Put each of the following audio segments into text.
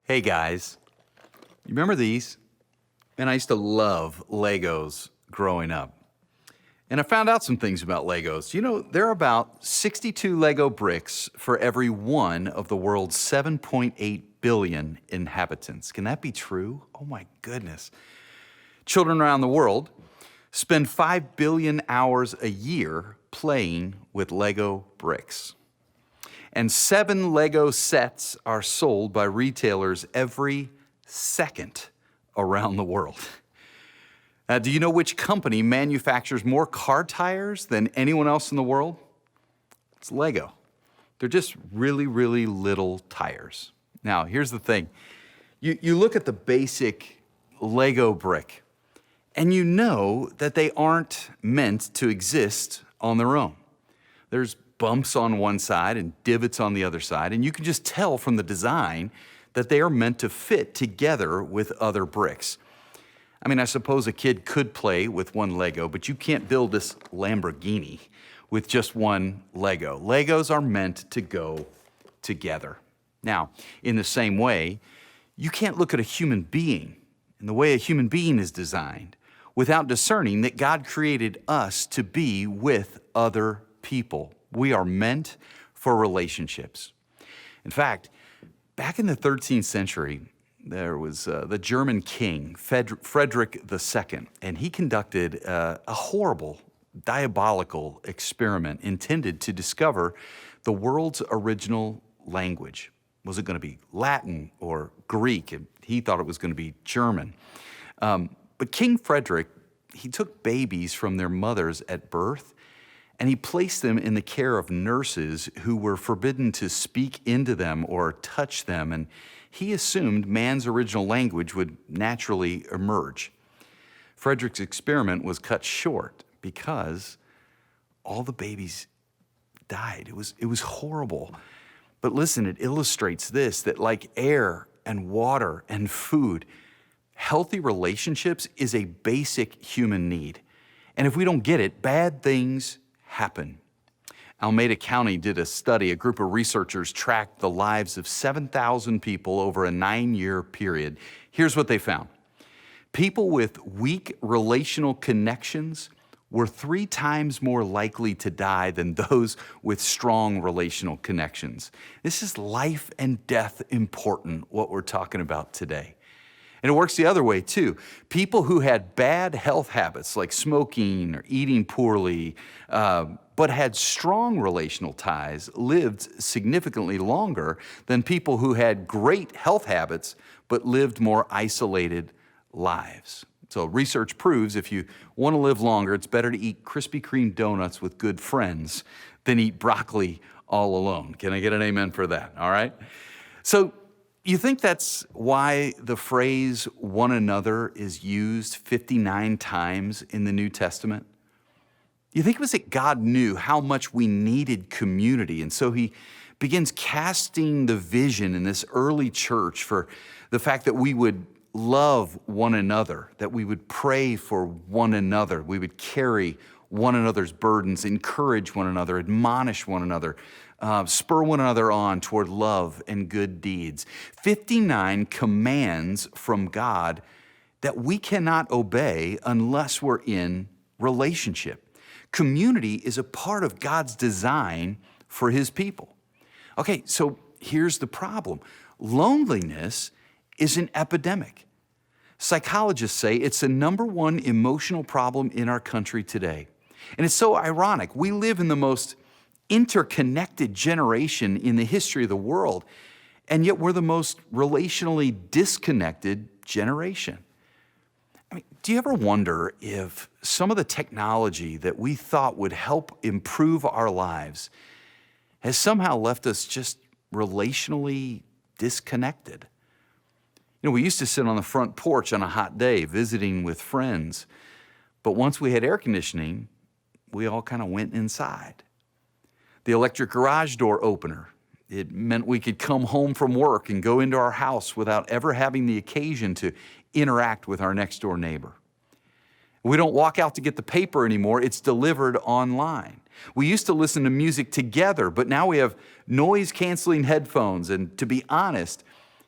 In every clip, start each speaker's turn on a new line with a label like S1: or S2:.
S1: Hey guys, you remember these? Man, I used to love Legos growing up. And I found out some things about Legos. You know, there are about 62 Lego bricks for every one of the world's 7.8 billion inhabitants. Can that be true? Oh my goodness. Children around the world spend 5 billion hours a year playing with Lego bricks. And 7 Lego sets are sold by retailers every second around the world. Do you know which company manufactures more car tires than anyone else in the world? It's Lego. They're just really, really little tires. Now, here's the thing. You look at the basic Lego brick, and you know that they aren't meant to exist on their own. There's bumps on one side and divots on the other side, and you can just tell from the design that they are meant to fit together with other bricks. I mean, I suppose a kid could play with one Lego, but you can't build this Lamborghini with just one Lego. Legos are meant to go together. Now, in the same way, you can't look at a human being and the way a human being is designed without discerning that God created us to be with other people. We are meant for relationships. In fact, back in the 13th century, there was the German king, Frederick II, and he conducted a horrible, diabolical experiment intended to discover the world's original language. Was it going to be Latin or Greek? And he thought it was going to be German. But King Frederick, he took babies from their mothers at birth, and he placed them in the care of nurses who were forbidden to speak into them or touch them, and he assumed man's original language would naturally emerge. Frederick's experiment was cut short because all the babies died. It was horrible. But listen, it illustrates this, that like air and water and food, healthy relationships is a basic human need. And if we don't get it, bad things happen. Alameda County did a study. A group of researchers tracked the lives of 7,000 people over a 9-year period. Here's what they found. People with weak relational connections were 3 times more likely to die than those with strong relational connections. This is life and death important, what we're talking about today. And it works the other way too. People who had bad health habits like smoking or eating poorly, but had strong relational ties lived significantly longer than people who had great health habits but lived more isolated lives. So research proves if you want to live longer, it's better to eat Krispy Kreme donuts with good friends than eat broccoli all alone. Can I get an amen for that? All right? So you think that's why the phrase one another is used 59 times in the New Testament? You think it was that God knew how much we needed community, and so he begins casting the vision in this early church for the fact that we would love one another, that we would pray for one another, we would carry one another's burdens, encourage one another, admonish one another, spur one another on toward love and good deeds. 59 commands from God that we cannot obey unless we're in relationship. Community is a part of God's design for his people. Okay, so here's the problem. Loneliness is an epidemic. Psychologists say it's the #1 emotional problem in our country today. And it's so ironic. We live in the most interconnected generation in the history of the world, and yet we're the most relationally disconnected generation. I mean, do you ever wonder if some of the technology that we thought would help improve our lives has somehow left us just relationally disconnected? You know, we used to sit on the front porch on a hot day visiting with friends, but once we had air conditioning, we all kind of went inside. The electric garage door opener, it meant we could come home from work and go into our house without ever having the occasion to interact with our next door neighbor. We don't walk out to get the paper anymore, it's delivered online. We used to listen to music together, but now we have noise-canceling headphones, and to be honest,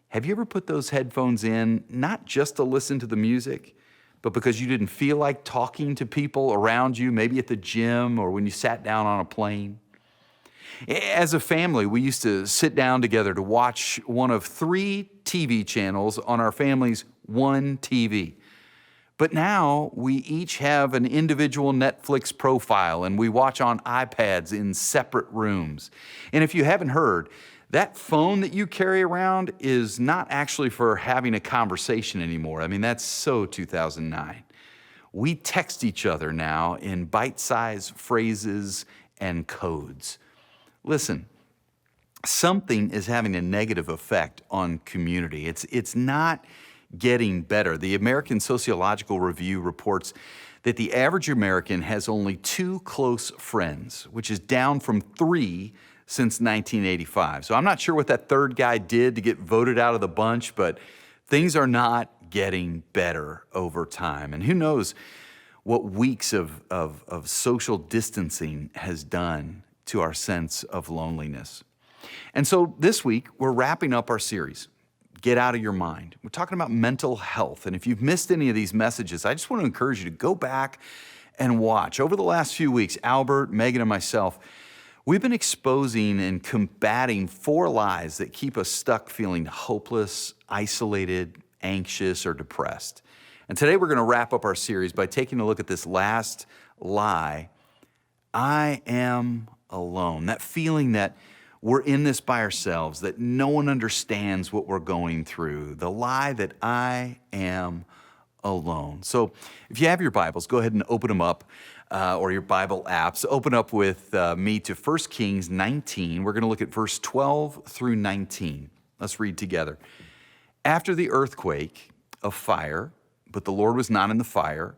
S1: Have you ever put those headphones in, not just to listen to the music, but because you didn't feel like talking to people around you, maybe at the gym or when you sat down on a plane? As a family, we used to sit down together to watch one of 3 TV channels on our family's one TV. But now we each have an individual Netflix profile and we watch on iPads in separate rooms. And if you haven't heard, that phone that you carry around is not actually for having a conversation anymore. I mean, that's so 2009. We text each other now in bite-sized phrases and codes. Listen, something is having a negative effect on community. It's not getting better. The American Sociological Review reports that the average American has only 2 close friends, which is down from 3 since 1985. So I'm not sure what that third guy did to get voted out of the bunch, but things are not getting better over time. And who knows what weeks of social distancing has done to our sense of loneliness. And so this week, we're wrapping up our series, Get Out of Your Mind. We're talking about mental health. And if you've missed any of these messages, I just want to encourage you to go back and watch. Over the last few weeks, Albert, Megan, and myself, we've been exposing and combating 4 lies that keep us stuck feeling hopeless, isolated, anxious, or depressed. And today we're going to wrap up our series by taking a look at this last lie, I am alone. That feeling that we're in this by ourselves, that no one understands what we're going through. The lie that I am alone. So if you have your Bibles, go ahead and open them up, or your Bible apps. Open up with me to 1 Kings 19. We're going to look at verse 12 through 19. Let's read together. After the earthquake, a fire, but the Lord was not in the fire.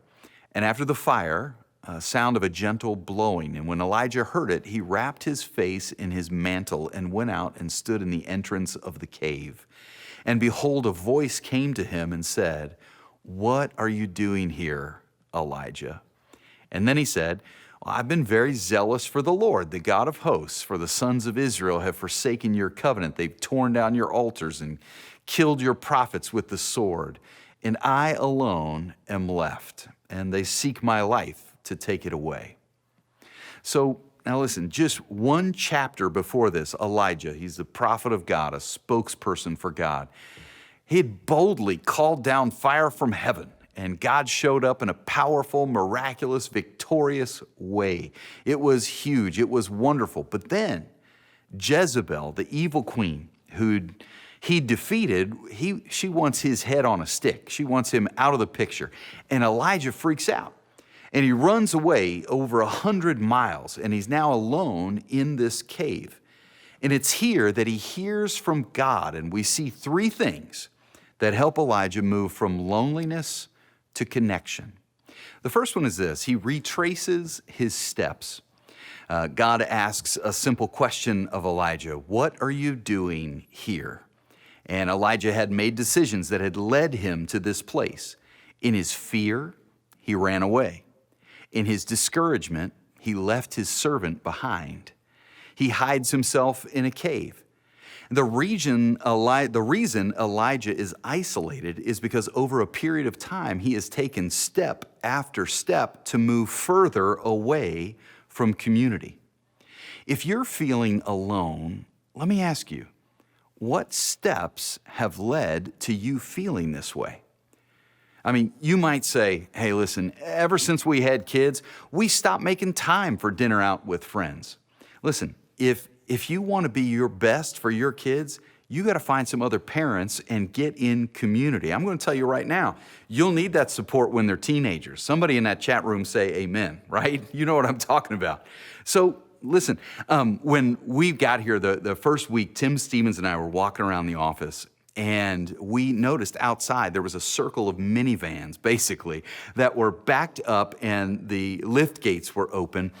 S1: And after the fire, a sound of a gentle blowing. And when Elijah heard it, he wrapped his face in his mantle and went out and stood in the entrance of the cave. And behold, a voice came to him and said, "What are you doing here, Elijah?" And then he said, "I've been very zealous for the Lord, the God of hosts, for the sons of Israel have forsaken your covenant. They've torn down your altars and killed your prophets with the sword. And I alone am left, and they seek my life to take it away." So now listen, just one chapter before this, Elijah, he's the prophet of God, a spokesperson for God. He had boldly called down fire from heaven, and God showed up in a powerful, miraculous, victorious way. It was huge. It was wonderful. But then Jezebel, the evil queen who he defeated, she wants his head on a stick. She wants him out of the picture. And Elijah freaks out. And he runs away over 100 miles, and he's now alone in this cave. And it's here that he hears from God, and we see 3 things that help Elijah move from loneliness to connection. The first one is this: he retraces his steps. God asks a simple question of Elijah: "What are you doing here?" And Elijah had made decisions that had led him to this place. In his fear, he ran away. In his discouragement, he left his servant behind. He hides himself in a cave. The reason Elijah is isolated is because over a period of time, he has taken step after step to move further away from community. If you're feeling alone, let me ask you, what steps have led to you feeling this way? I mean, you might say, hey, listen, ever since we had kids, we stopped making time for dinner out with friends. Listen, if you want to be your best for your kids, you got to find some other parents and get in community. I'm going to tell you right now, you'll need that support when they're teenagers. Somebody in that chat room say amen, right? You know what I'm talking about. So listen, when we got here the first week, Tim Stevens and I were walking around the office, and we noticed outside there was a circle of minivans, basically, that were backed up and the lift gates were open.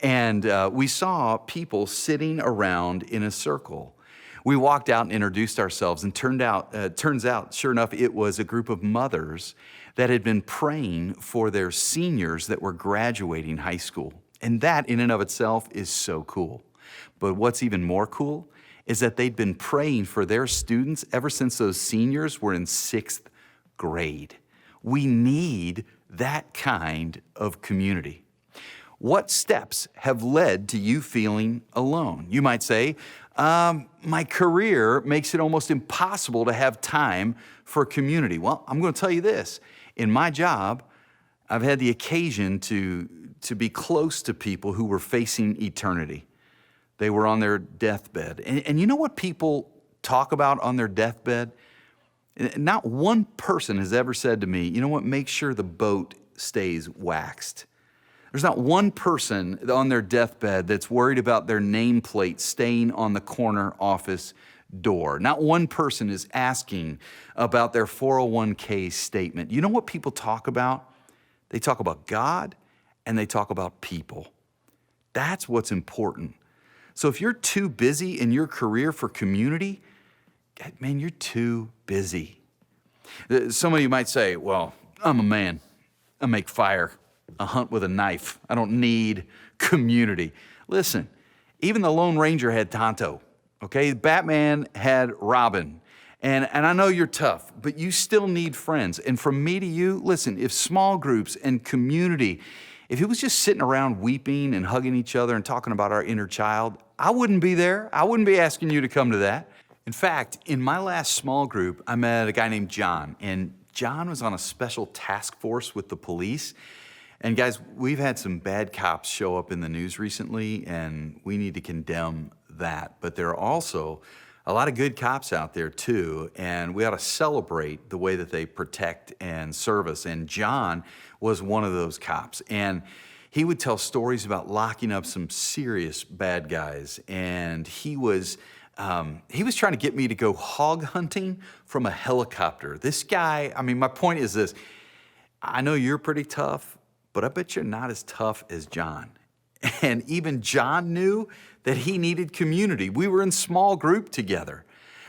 S1: And we saw people sitting around in a circle. We walked out and introduced ourselves, and turns out, sure enough, it was a group of mothers that had been praying for their seniors that were graduating high school. And that in and of itself is so cool. But what's even more cool is that they'd been praying for their students ever since those seniors were in 6th grade. We need that kind of community. What steps have led to you feeling alone? You might say, my career makes it almost impossible to have time for community. Well, I'm going to tell you this. In my job, I've had the occasion to be close to people who were facing eternity. They were on their deathbed. And you know what people talk about on their deathbed? Not one person has ever said to me, you know what, make sure the boat stays waxed. There's not one person on their deathbed that's worried about their nameplate staying on the corner office door. Not one person is asking about their 401k statement. You know what people talk about? They talk about God and they talk about people. That's what's important. So if you're too busy in your career for community, man, you're too busy. Some of you might say, well, I'm a man. I make fire. I hunt with a knife. I don't need community. Listen, even the Lone Ranger had Tonto, okay? Batman had Robin. And I know you're tough, but you still need friends. And from me to you, listen, if small groups and community, if it was just sitting around weeping and hugging each other and talking about our inner child, I wouldn't be there. I wouldn't be asking you to come to that. In fact, in my last small group, I met a guy named John, and John was on a special task force with the police. And guys, we've had some bad cops show up in the news recently, and we need to condemn that. But there are also a lot of good cops out there too, and we ought to celebrate the way that they protect and serve us. And John was one of those cops. And he would tell stories about locking up some serious bad guys. And he was trying to get me to go hog hunting from a helicopter. This guy, I mean, my point is this. I know you're pretty tough, but I bet you're not as tough as John. And even John knew that he needed community. We were in small group together.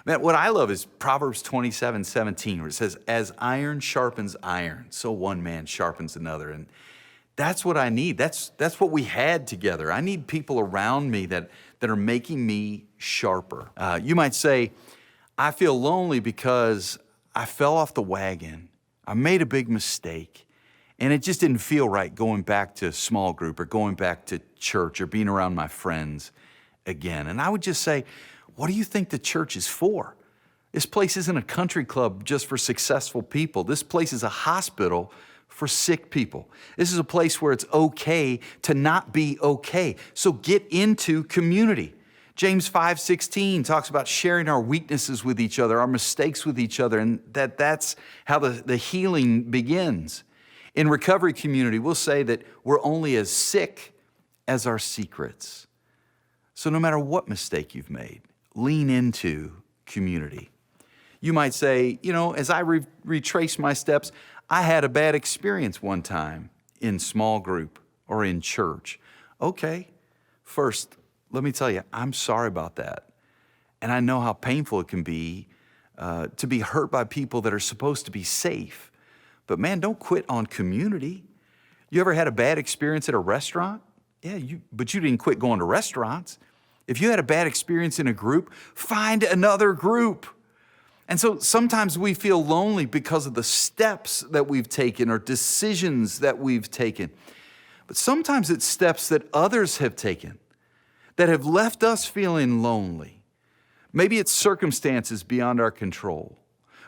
S1: Man, what I love is Proverbs 27:17, where it says, as iron sharpens iron, so one man sharpens another. And that's what I need. That's what we had together. I need people around me that are making me sharper. You might say, I feel lonely because I fell off the wagon. I made a big mistake. And it just didn't feel right going back to small group or going back to church or being around my friends again. And I would just say, what do you think the church is for? This place isn't a country club just for successful people. This place is a hospital for sick people. This is a place where it's okay to not be okay. So get into community. James 5:16 talks about sharing our weaknesses with each other, our mistakes with each other, and that's how the healing begins. In recovery community, we'll say that we're only as sick as our secrets. So no matter what mistake you've made, lean into community. You might say, you know, as I retrace my steps, I had a bad experience one time in small group or in church. Okay, first, let me tell you, I'm sorry about that. And I know how painful it can be to be hurt by people that are supposed to be safe. But man, don't quit on community. You ever had a bad experience at a restaurant? Yeah, but you didn't quit going to restaurants. If you had a bad experience in a group, find another group. And so sometimes we feel lonely because of the steps that we've taken or decisions that we've taken. But sometimes it's steps that others have taken that have left us feeling lonely. Maybe it's circumstances beyond our control.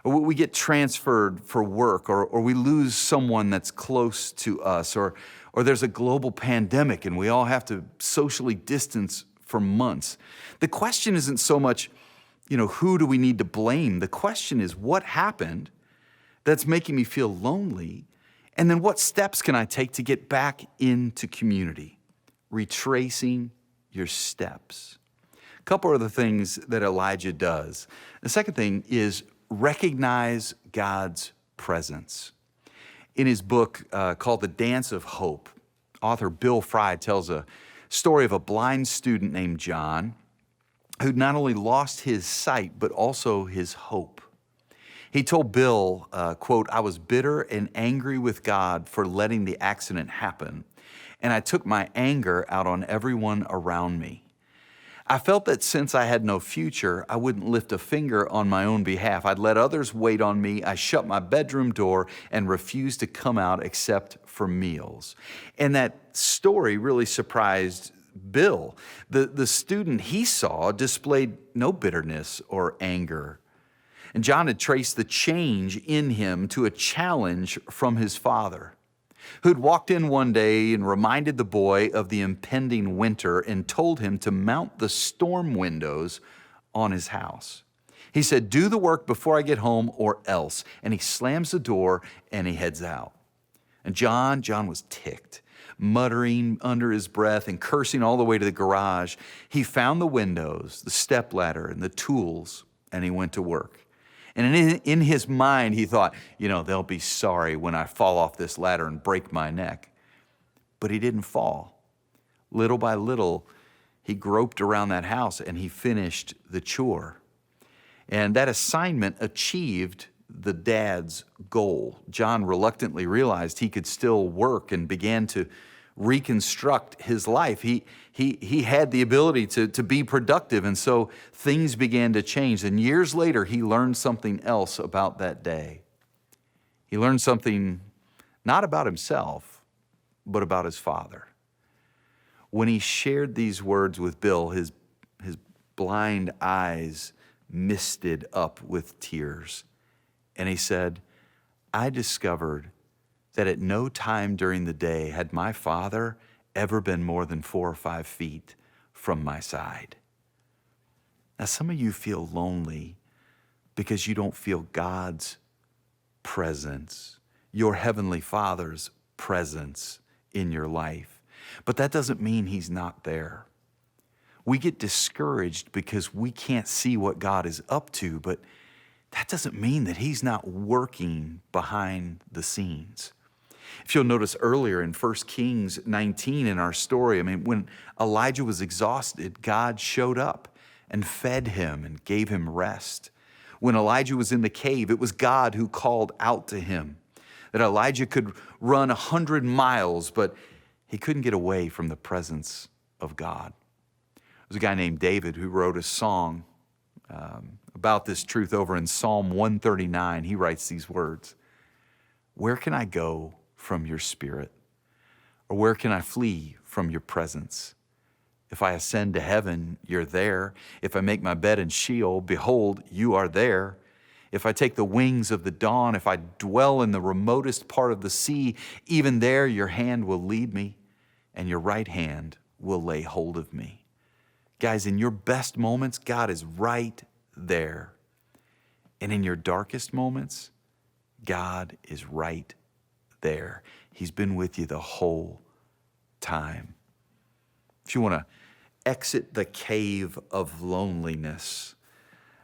S1: Or we get transferred for work, or we lose someone that's close to us, or there's a global pandemic and we all have to socially distance for months. The question isn't so much, who do we need to blame? The question is, what happened that's making me feel lonely? And then what steps can I take to get back into community? Retracing your steps. A couple of the things that Elijah does. The second thing is recognize God's presence. In his book called The Dance of Hope, author Bill Fry tells a story of a blind student named John who not only lost his sight, but also his hope. He told Bill, quote, I was bitter and angry with God for letting the accident happen, and I took my anger out on everyone around me. I felt that since I had no future, I wouldn't lift a finger on my own behalf. I'd let others wait on me. I shut my bedroom door and refused to come out except for meals. And that story really surprised Bill. The student he saw displayed no bitterness or anger. And John had traced the change in him to a challenge from his father, who'd walked in one day and reminded the boy of the impending winter and told him to mount the storm windows on his house. He said, "Do the work before I get home or else." And he slams the door and he heads out. And John was ticked, muttering under his breath and cursing all the way to the garage. He found the windows, the stepladder, and the tools, and he went to work. And in his mind, he thought, they'll be sorry when I fall off this ladder and break my neck. But he didn't fall. Little by little, he groped around that house and he finished the chore. And that assignment achieved the dad's goal. John reluctantly realized he could still work and began to reconstruct his life. He had the ability to be productive, and so things began to change. And years later, he learned something else about that day. He learned something not about himself, but about his father. When he shared these words with Bill, his blind eyes misted up with tears. And he said, "I discovered that at no time during the day had my father ever been more than 4 or 5 feet from my side." Now, some of you feel lonely because you don't feel God's presence, your Heavenly Father's presence in your life. But that doesn't mean He's not there. We get discouraged because we can't see what God is up to, but that doesn't mean that He's not working behind the scenes. If you'll notice earlier in 1 Kings 19 in our story, when Elijah was exhausted, God showed up and fed him and gave him rest. When Elijah was in the cave, it was God who called out to him. That Elijah could run 100 miles, but he couldn't get away from the presence of God. There's a guy named David who wrote a song about this truth over in Psalm 139. He writes these words: "Where can I go from your spirit? Or where can I flee from your presence? If I ascend to heaven, you're there. If I make my bed in Sheol, behold, you are there. If I take the wings of the dawn, if I dwell in the remotest part of the sea, even there your hand will lead me, and your right hand will lay hold of me." Guys, in your best moments, God is right there. And in your darkest moments, God is right there. He's been with you the whole time. If you want to exit the cave of loneliness,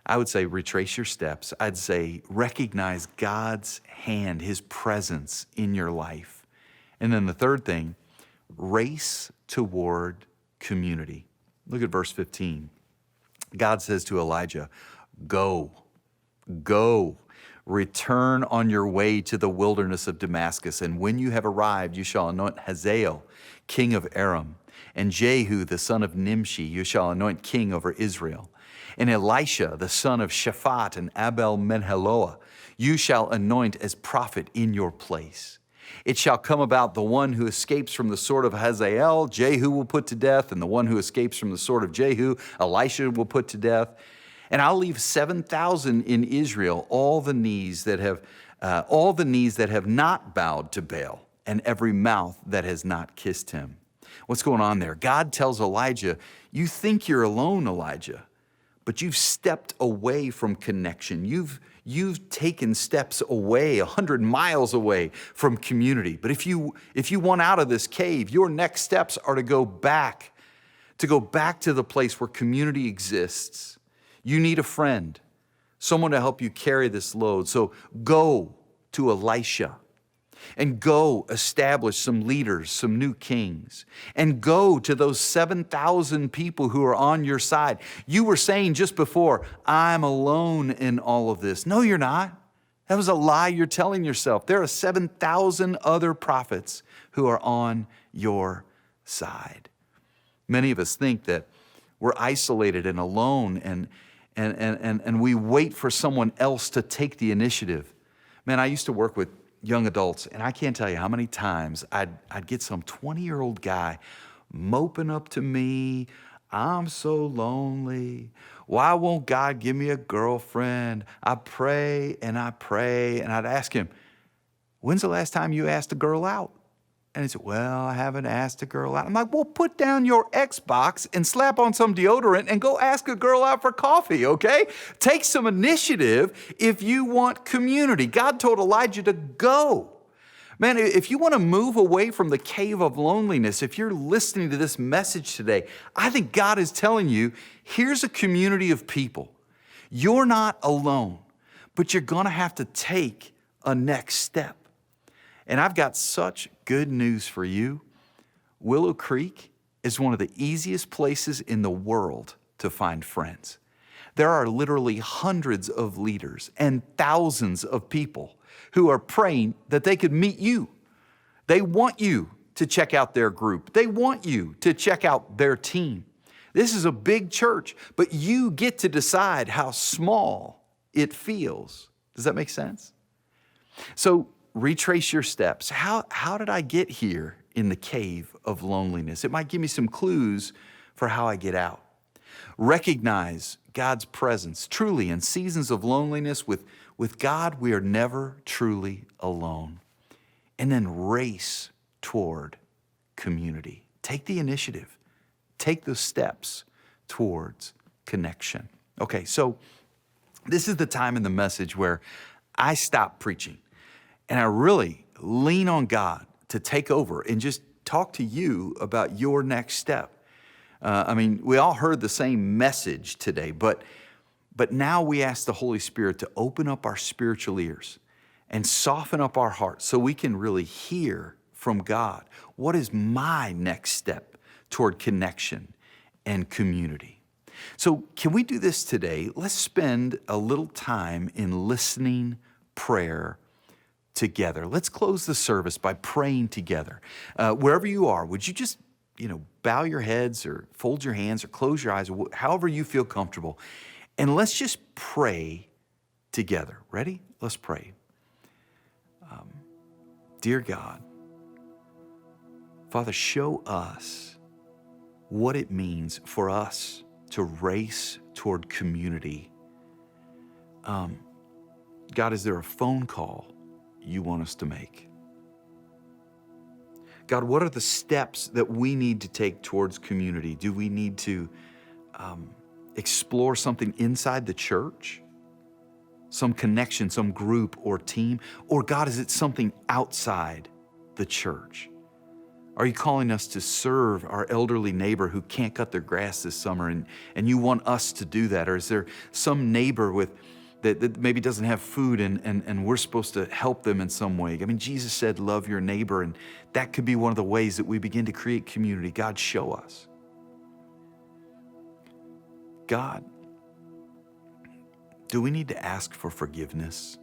S1: I would say retrace your steps. I'd say recognize God's hand, His presence in your life. And then the third thing, race toward community. Look at verse 15. God says to Elijah, "Go, return on your way to the wilderness of Damascus, and when you have arrived, you shall anoint Hazael, king of Aram, and Jehu, the son of Nimshi, you shall anoint king over Israel. And Elisha, the son of Shaphat and Abel-Meholah, you shall anoint as prophet in your place. It shall come about the one who escapes from the sword of Hazael, Jehu will put to death, and the one who escapes from the sword of Jehu, Elisha will put to death. And I'll leave 7,000 in Israel, all the knees that have not bowed to Baal, and every mouth that has not kissed him." What's going on there? God tells Elijah, you think you're alone, Elijah, but you've stepped away from connection. You've taken steps away, 100 miles away from community. But if you want out of this cave, your next steps are to go back to the place where community exists. You need a friend, someone to help you carry this load. So go to Elisha and go establish some leaders, some new kings, and go to those 7,000 people who are on your side. You were saying just before, I'm alone in all of this. No, you're not. That was a lie you're telling yourself. There are 7,000 other prophets who are on your side. Many of us think that We're isolated and alone, and we wait for someone else to take the initiative. Man, I used to work with young adults, and I can't tell you how many times I'd get some 20-year-old guy moping up to me, "I'm so lonely. Why won't God give me a girlfriend? I pray and I pray." And I'd ask him, "When's the last time you asked a girl out?" And he said, "Well, I haven't asked a girl out." I'm like, "Well, put down your Xbox and slap on some deodorant and go ask a girl out for coffee, okay? Take some initiative if you want community." God told Elijah to go. Man, if you want to move away from the cave of loneliness, if you're listening to this message today, I think God is telling you, here's a community of people. You're not alone, but you're going to have to take a next step. And I've got such good news for you. Willow Creek is one of the easiest places in the world to find friends. There are literally hundreds of leaders and thousands of people who are praying that they could meet you. They want you to check out their group. They want you to check out their team. This is a big church, but you get to decide how small it feels. Does that make sense? So retrace your steps. How did I get here in the cave of loneliness? It might give me some clues for how I get out. Recognize God's presence. Truly, in seasons of loneliness with God, we are never truly alone. And then race toward community. Take the initiative. Take the steps towards connection. Okay, so this is the time in the message where I stop preaching and I really lean on God to take over and just talk to you about your next step. We all heard the same message today, but now we ask the Holy Spirit to open up our spiritual ears and soften up our hearts so we can really hear from God. What is my next step toward connection and community? So can we do this today? Let's spend a little time in listening prayer together. Let's close the service by praying together. Wherever you are, would you just bow your heads or fold your hands or close your eyes, or however you feel comfortable. And let's just pray together. Ready? Let's pray. Dear God, Father, show us what it means for us to race toward community. God, is there a phone call you want us to make? God, what are the steps that we need to take towards community? Do we need to explore something inside the church? Some connection, some group or team? Or God, is it something outside the church? Are you calling us to serve our elderly neighbor who can't cut their grass this summer and you want us to do that? Or is there some neighbor that maybe doesn't have food and we're supposed to help them in some way? Jesus said, love your neighbor, and that could be one of the ways that we begin to create community. God, show us. God, do we need to ask for forgiveness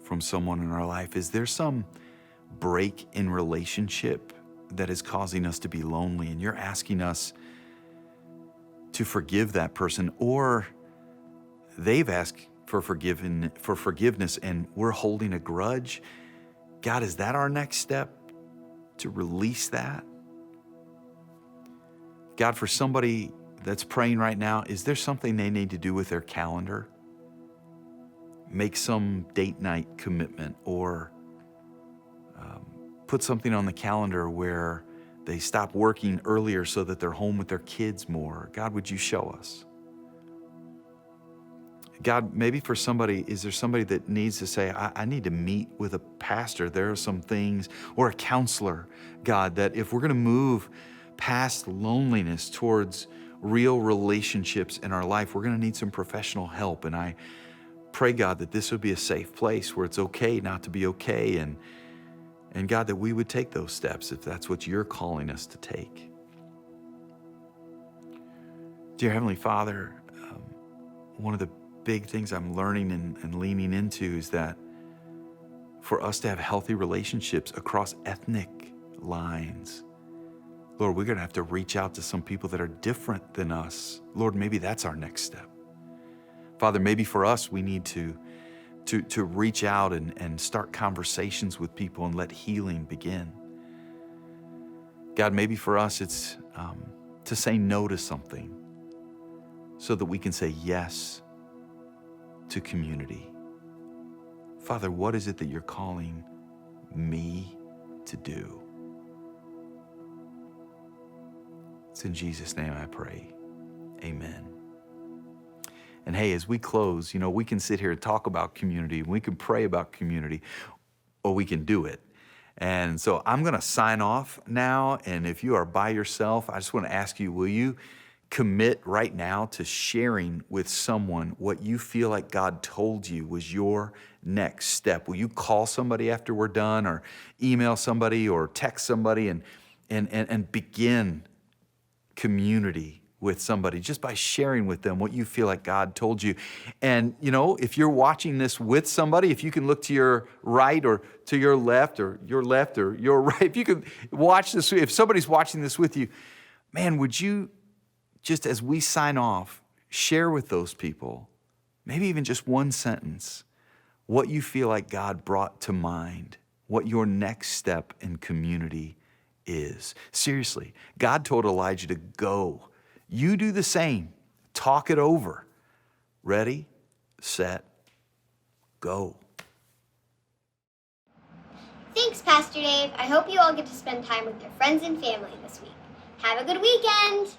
S1: from someone in our life? Is there some break in relationship that is causing us to be lonely and you're asking us to forgive that person, or they've asked for forgiveness and we're holding a grudge? God, is that our next step, to release that? God, for somebody that's praying right now, is there something they need to do with their calendar? Make some date night commitment, or put something on the calendar where they stop working earlier so that they're home with their kids more. God, would you show us? God, maybe for somebody, is there somebody that needs to say, I need to meet with a pastor? There are some things, or a counselor, God, that if we're going to move past loneliness towards real relationships in our life, we're going to need some professional help. And I pray, God, that this would be a safe place where it's okay not to be okay. And God, that we would take those steps if that's what you're calling us to take. Dear Heavenly Father, one of the big things I'm learning and leaning into is that for us to have healthy relationships across ethnic lines, Lord, we're going to have to reach out to some people that are different than us. Lord, maybe that's our next step. Father, maybe for us, we need to reach out and start conversations with people and let healing begin. God, maybe for us, it's to say no to something so that we can say yes to community. Father, what is it that you're calling me to do? It's in Jesus' name I pray. Amen. And hey, as we close, we can sit here and talk about community, we can pray about community, or we can do it. And so I'm going to sign off now. And if you are by yourself, I just want to ask you, will you commit right now to sharing with someone what you feel like God told you was your next step? Will you call somebody after we're done, or email somebody, or text somebody and begin community with somebody just by sharing with them what you feel like God told you? And if you're watching this with somebody, if you can look to your right or to your left or your right, if you could watch this, if somebody's watching this with you, man, would you, just as we sign off, share with those people, maybe even just one sentence, what you feel like God brought to mind, what your next step in community is. Seriously, God told Elijah to go. You do the same. Talk it over. Ready, set, go.
S2: Thanks, Pastor Dave. I hope you all get to spend time with your friends and family this week. Have a good weekend.